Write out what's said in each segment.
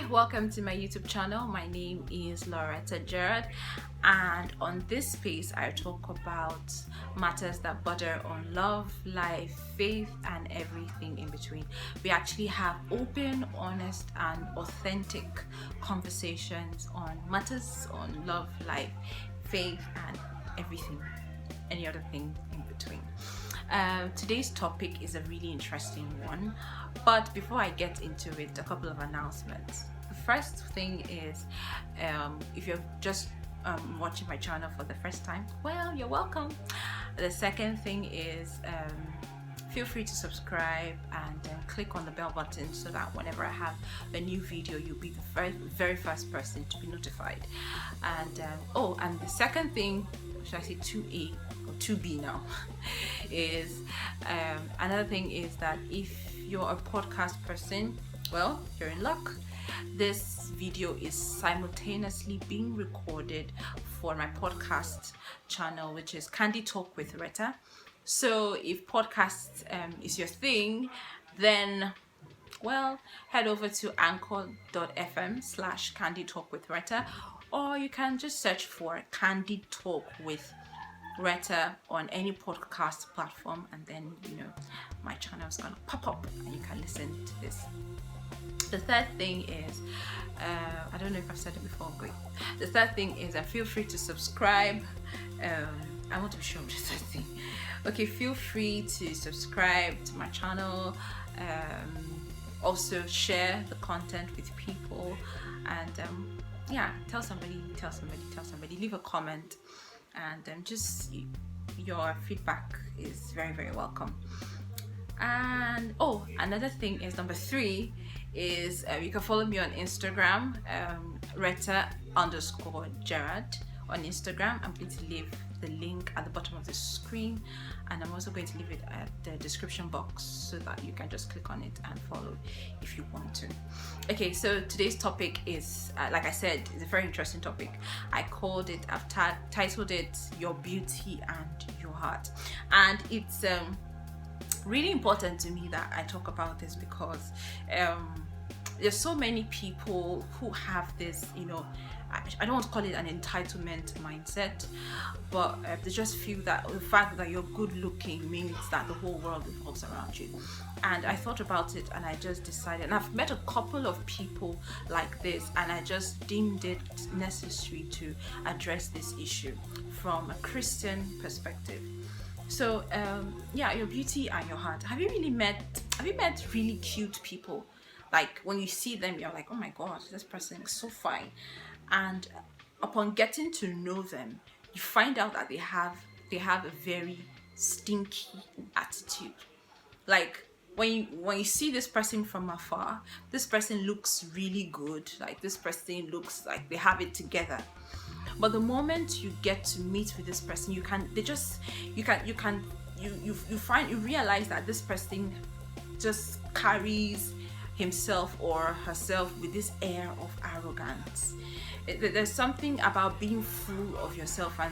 welcome to my YouTube channel. My name is Loretta Gerard, and on this space I talk about matters that border on love, life, faith, and everything in between. We actually have open, honest, and authentic conversations on matters on love, life, faith, and everything, any other thing in between. Today's topic is a really interesting one, but before I get into it, a couple of announcements. The first thing is, if you're just watching my channel for the first time, well, you're welcome. The second thing is, feel free to subscribe and click on the bell button so that whenever I have a new video, you'll be the very first person to be notified. And and the second thing, should I say 2A or 2B now, is another thing is that if you're a podcast person, well, you're in luck. This video is simultaneously being recorded for my podcast channel, which is Candy Talk with Retta. So if podcast is your thing, then well, head over to anchor.fm/Candy Talk with Retta, or you can just search for Candy Talk with Retta on any podcast platform, and then my channel is gonna pop up and you can listen to this. The third thing is, I don't know if I've said it before, great. The third thing is, feel free to subscribe. I want to be sure of the third thing. Okay, feel free to subscribe to my channel. Also share the content with people, and tell somebody, leave a comment, and just your feedback is very, very welcome. And another thing is, number 3 is, you can follow me on Instagram, Retta_Gerard on Instagram. I'm going to leave the link at the bottom of the screen, and I'm also going to leave it at the description box so that you can just click on it and follow if you want to. Okay, so today's topic is, like I said, it's a very interesting topic. I've titled it Your Beauty and Your Heart, and it's really important to me that I talk about this because there's so many people who have this, I don't want to call it an entitlement mindset, but they just feel that the fact that you're good looking means that the whole world revolves around you. And I thought about it, and I just decided, and I've met a couple of people like this, and I just deemed it necessary to address this issue from a Christian perspective. So your beauty and your heart. Have you met really cute people? Like when you see them, you're like, oh my god, this person is so fine. And upon getting to know them, you find out that they have a very stinky attitude. Like when you see this person from afar, this person looks really good. Like this person looks like they have it together. But the moment you get to meet with this person, you realize that this person just carries himself or herself with this air of arrogance. There's something about being full of yourself, and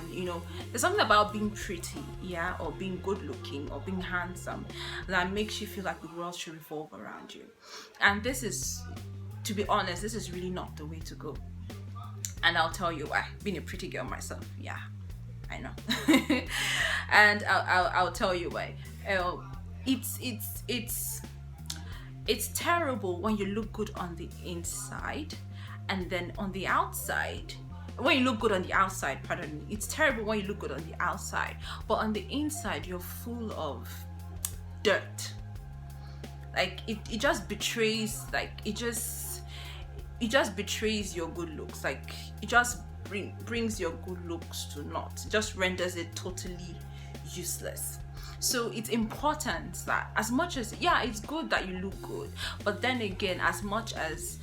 there's something about being pretty, or being good looking or being handsome that makes you feel like the world should revolve around you. And this is, to be honest, this is really not the way to go. And I'll tell you why. Being a pretty girl myself, I know. And I'll tell you why. It's terrible when you look good on the inside, and then on the outside, when you look good on the outside, it's terrible when you look good on the outside, but on the inside you're full of dirt. Like it just betrays, it just betrays your good looks. Like it just brings your good looks to naught. It just renders it totally useless. So it's important that, as much as it's good that you look good, but then again, as much as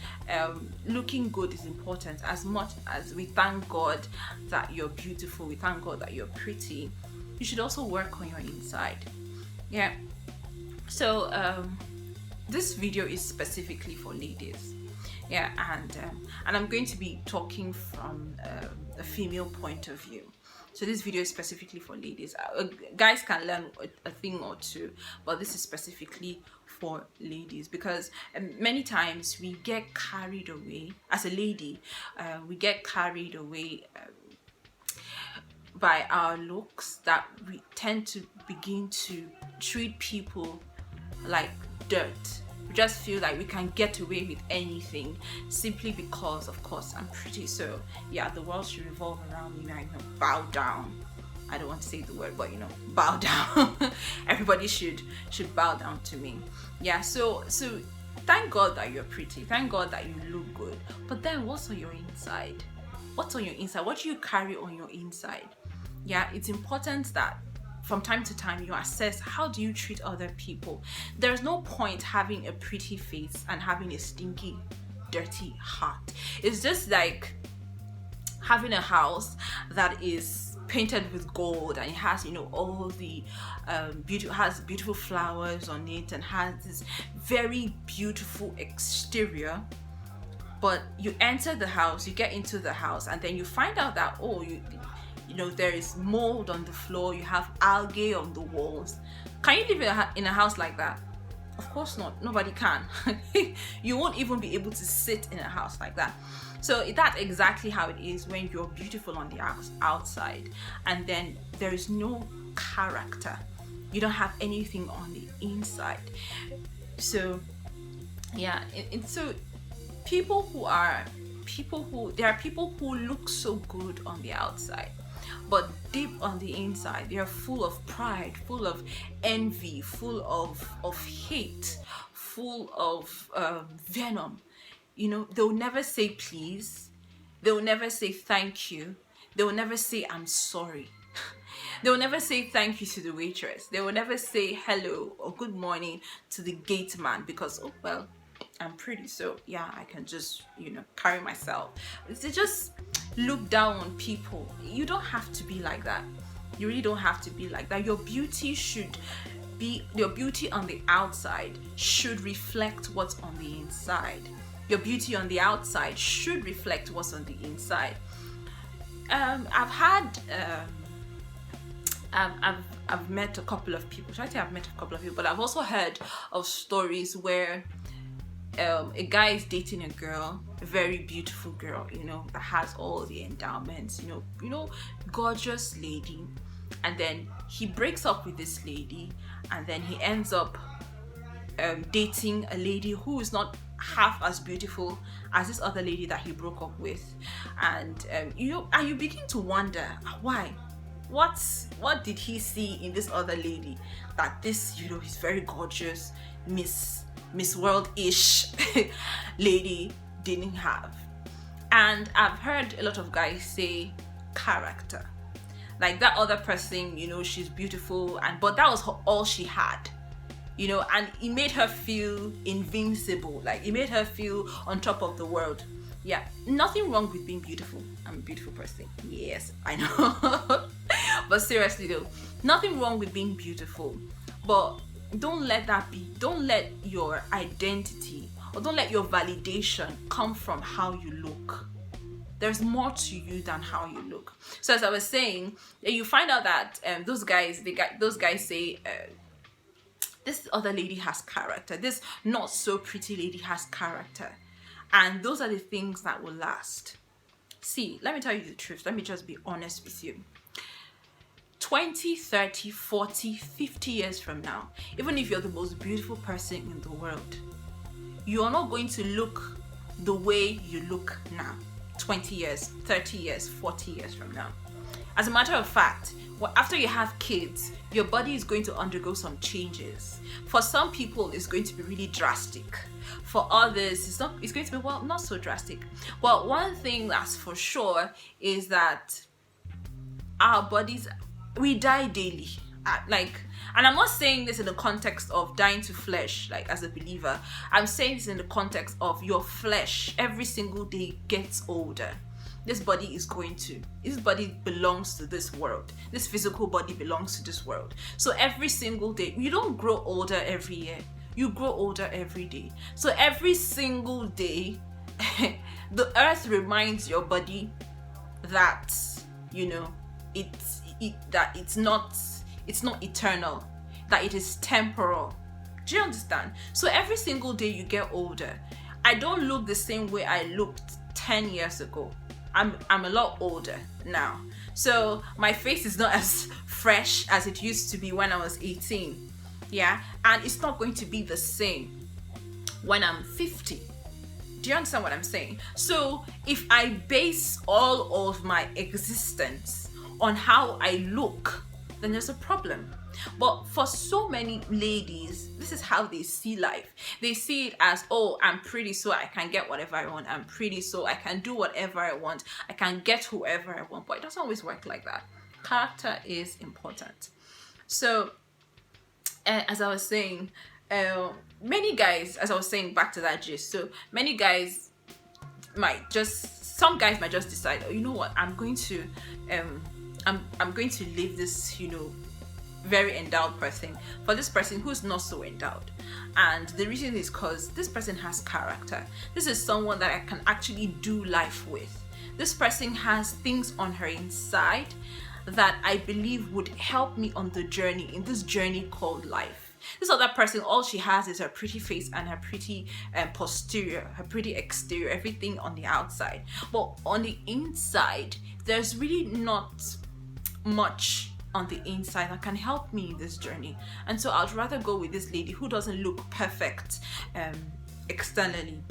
looking good is important, as much as we thank God that you're beautiful, we thank God that you're pretty, you should also work on your inside. So this video is specifically for ladies. And I'm going to be talking from a female point of view. So this video is specifically for ladies. Guys can learn a thing or two, but this is specifically for ladies, because many times we get carried away as a lady. We get carried away by our looks, that we tend to begin to treat people like dirt. We just feel like we can get away with anything simply because, of course, I'm pretty. So yeah, the world should revolve around me. Bow down. I don't want to say the word, but bow down. Everybody should bow down to me. Yeah. So thank God that you're pretty. Thank God that you look good. But then, what's on your inside? What's on your inside? What do you carry on your inside? Yeah, it's important that from time to time you assess, how do you treat other people? There's no point having a pretty face and having a stinky, dirty heart. It's just like having a house that is painted with gold and it has all the beautiful flowers on it and has this very beautiful exterior, but you enter the house, you get into the house, and then you find out that there is mold on the floor, you have algae on the walls. Can you live in a house like that? Of course not. Nobody can. You won't even be able to sit in a house like that. So that's exactly how it is when you're beautiful on the outside and then there is no character. You don't have anything on the inside. So yeah, so there are people who look so good on the outside, but deep on the inside they are full of pride, full of envy, full of hate, full of venom. They'll never say please, they'll never say thank you, they'll never say I'm sorry. They will never say thank you to the waitress. They will never say hello or good morning to the gate man because, oh well, I'm pretty, so yeah, I can just carry myself. They just look down on people. You don't have to be like that. You really don't have to be like that. Your beauty on the outside should reflect what's on the inside. Your beauty on the outside should reflect what's on the inside. I've met a couple of people. But I've also heard of stories where a guy is dating a girl, a very beautiful girl, that has all the endowments, gorgeous lady, and then he breaks up with this lady, and then he ends up dating a lady who is not half as beautiful as this other lady that he broke up with, and you begin to wonder why. What did he see in this other lady that this is very gorgeous Miss World-ish lady didn't have? And I've heard a lot of guys say character. Like that other person, she's beautiful, but that was all she had. And it made her feel invincible. Like it made her feel on top of the world. Yeah, nothing wrong with being beautiful. I'm a beautiful person. Yes, I know. But seriously though, nothing wrong with being beautiful. But don't let your identity or don't let your validation come from how you look. There's more to you than how you look. So as I was saying, you find out that those guys say this other lady has character. This not so pretty lady has character. And those are the things that will last. See, let me tell you the truth. Let me just be honest with you. 20, 30, 40, 50 years from now, even if you're the most beautiful person in the world, you are not going to look the way you look now. 20 years, 30 years, 40 years from now. As a matter of fact, after you have kids, your body is going to undergo some changes. For some people, it's going to be really drastic. For others, it's going to be, well, not so drastic. Well, one thing that's for sure is that our bodies, we die daily. And I'm not saying this in the context of dying to flesh, like as a believer. I'm saying this in the context of your flesh every single day gets older. This body belongs to this world. This physical body belongs to this world. So every single day, you don't grow older every year. You grow older every day. So every single day, the earth reminds your body that, it's not eternal, that it is temporal, Do you understand? So every single day you get older. I don't look the same way I looked 10 years ago. I'm a lot older now. So my face is not as fresh as it used to be when I was 18. Yeah, and it's not going to be the same when I'm 50. Do you understand what I'm saying? So if I base all of my existence on how I look, then there's a problem. But for so many ladies, this is how they see life. They see it as, oh, I'm pretty, so I can get whatever I want. I'm pretty, so I can do whatever I want. I can get whoever I want. But it doesn't always work like that. Character is important. So, as I was saying, many guys, as I was saying back to that gist, so many guys some guys might just decide, oh, you know what, I'm going to leave this, very endowed person for this person who's not so endowed. And the reason is because this person has character. This is someone that I can actually do life with. This person has things on her inside that I believe would help me on the journey, in this journey called life. This other person, all she has is her pretty face and her pretty posterior, her pretty exterior, everything on the outside. But on the inside, there's really not much on the inside that can help me in this journey. And so I'd rather go with this lady who doesn't look perfect externally.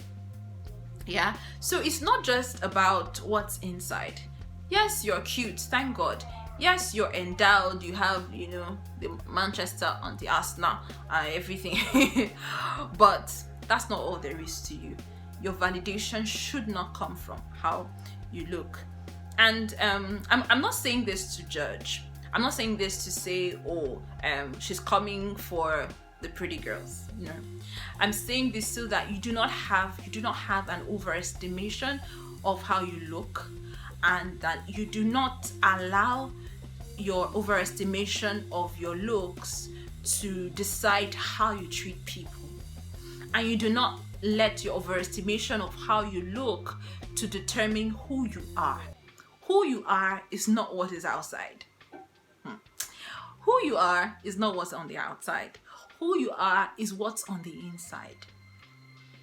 Yeah, so it's not just about what's inside. Yes, you're cute, thank God. Yes, you're endowed, you have, the Manchester on the Arsenal and everything. But that's not all there is to you. Your validation should not come from how you look. And I'm not saying this to judge. I'm not saying this to say, she's coming for the pretty girls. No, I'm saying this so that you do not have an overestimation of how you look, and that you do not allow your overestimation of your looks to decide how you treat people, and you do not let your overestimation of how you look to determine who you are. Who you are is not what is outside. Who you are is not what's on the outside. Who you are is what's on the inside.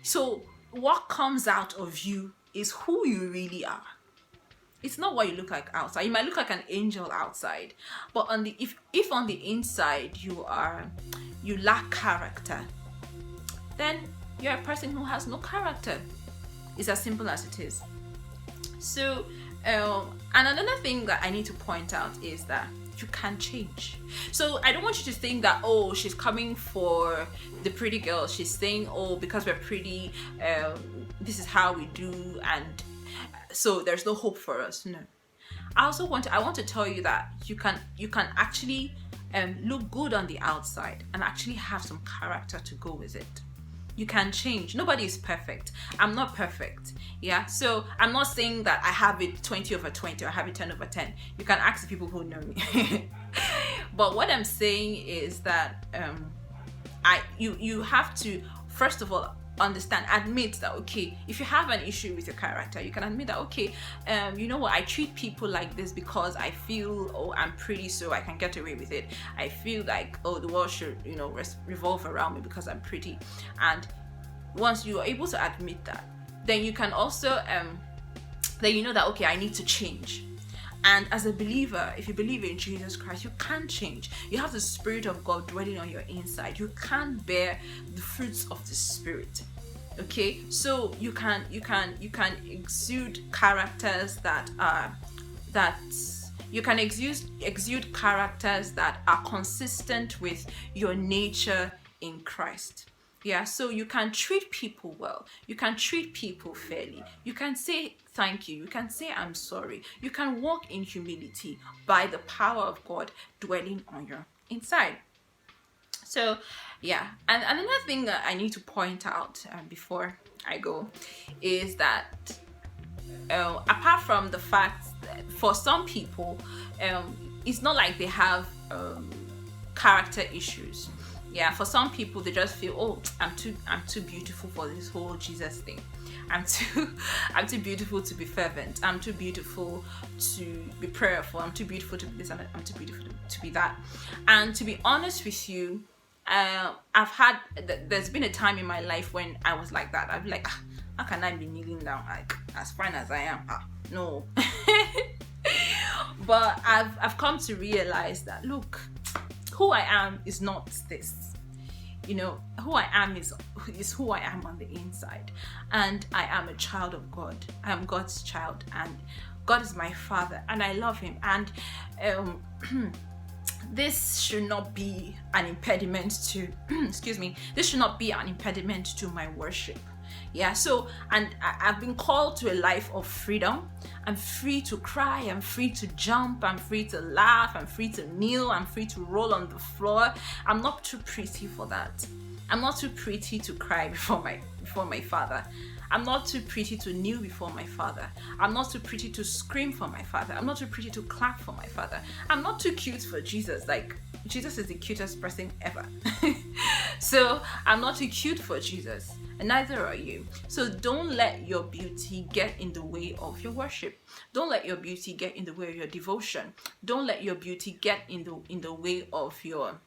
So what comes out of you is who you really are. It's not what you look like outside. You might look like an angel outside, but if on the inside you lack character, then you're a person who has no character. It's as simple as it is. So, and another thing that I need to point out is that you can change. So I don't want you to think that, oh, she's coming for the pretty girl. She's saying, oh, because we're pretty, this is how we do, and so there's no hope for us. No. I want to tell you that you can actually look good on the outside and actually have some character to go with it. You can change. Nobody is perfect. I'm not perfect. Yeah. So I'm not saying that I have it 20/20 or I have it 10/10. You can ask the people who know me. But what I'm saying is that you have to, first of all, admit that, okay, if you have an issue with your character, you can admit that, okay, you know what, I treat people like this because I feel, oh, I'm pretty, so I can get away with it. I feel like, oh, the world should, revolve around me because I'm pretty. And once you are able to admit that, then you can also then you know that, okay, I need to change. And as a believer, if you believe in Jesus Christ, you can change. You have the Spirit of God dwelling on your inside. You can bear the fruits of the Spirit. Okay, so you can exude characters you can exude characters that are consistent with your nature in Christ. Yeah, so you can treat people well. You can treat people fairly. You can say thank you. You can say I'm sorry. You can walk in humility by the power of God dwelling on your inside. So, yeah. And another thing that I need to point out before I go is that apart from the fact that for some people, it's not like they have character issues. Yeah, for some people they just feel, oh, I'm too beautiful for this whole Jesus thing. I'm too beautiful to be fervent. I'm too beautiful to be prayerful. I'm too beautiful to be this, and I'm too beautiful to be that. And to be honest with you, there's been a time in my life when I was like that. I'd be like, how can I be kneeling down, like, as fine as I am? No. But I've come to realize that, look, who I am is not this. You know, who I am is who I am on the inside. And I am a child of God. I am God's child, and God is my Father, and I love Him. And this should not be an impediment to excuse me, this should not be an impediment to my worship. Yeah, so, and I've been called to a life of freedom. I'm free to cry, I'm free to jump, I'm free to laugh, I'm free to kneel, I'm free to roll on the floor. I'm not too pretty for that. I'm not too pretty to cry before my Father. I'm not too pretty to kneel before my Father. I'm not too pretty to scream for my Father. I'm not too pretty to clap for my Father. I'm not too cute for Jesus. Like, Jesus is the cutest person ever. So I'm not too cute for Jesus, and neither are you. So don't let your beauty get in the way of your worship. Don't let your beauty get in the way of your devotion. Don't let your beauty get in the way of your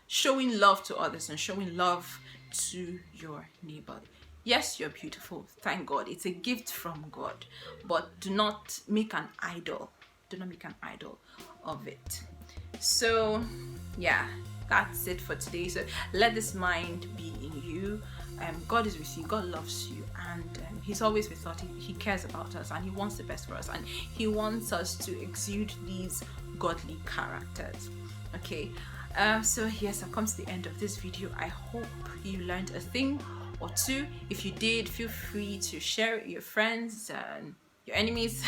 showing love to others and showing love to your neighbor. Yes, you're beautiful. Thank God. It's a gift from God. But do not make an idol. Do not make an idol of it. So, yeah, that's it for today. So let this mind be in you. God is with you. God loves you, and He's always with us. He cares about us, and He wants the best for us, and He wants us to exude these godly characters. Okay. So yes, I've come to the end of this video. I hope you learned a thing or two. If you did, feel free to share it with your friends and your enemies.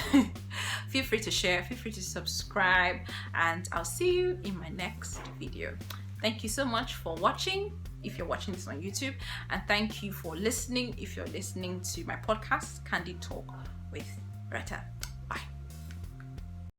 Feel free to share, feel free to subscribe, and I'll see you in my next video. Thank you so much for watching, if you're watching this on YouTube, and thank you for listening if you're listening to my podcast, Candid Talk with Retta.